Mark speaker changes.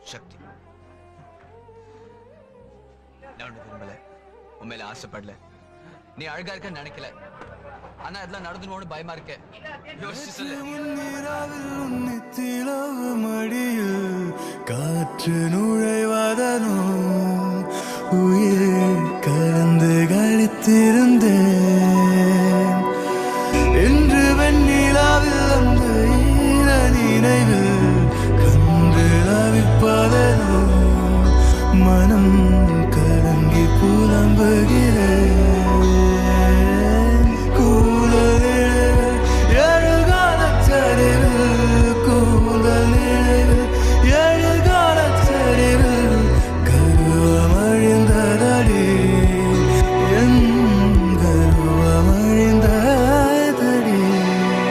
Speaker 1: சக்தி. நான் உன்னை விரும்பல, உண்மையில ஆசைப்படல. நீ அழகா இருக்க நினைக்கல. ஆனா அதெல்லாம் நடந்துன்னு பயமா இருக்க. யோசிச்சு சொல்லு.
Speaker 2: மடியில் காற்று நுழைவதனோ உயிர் கலந்து கழித்திருந்த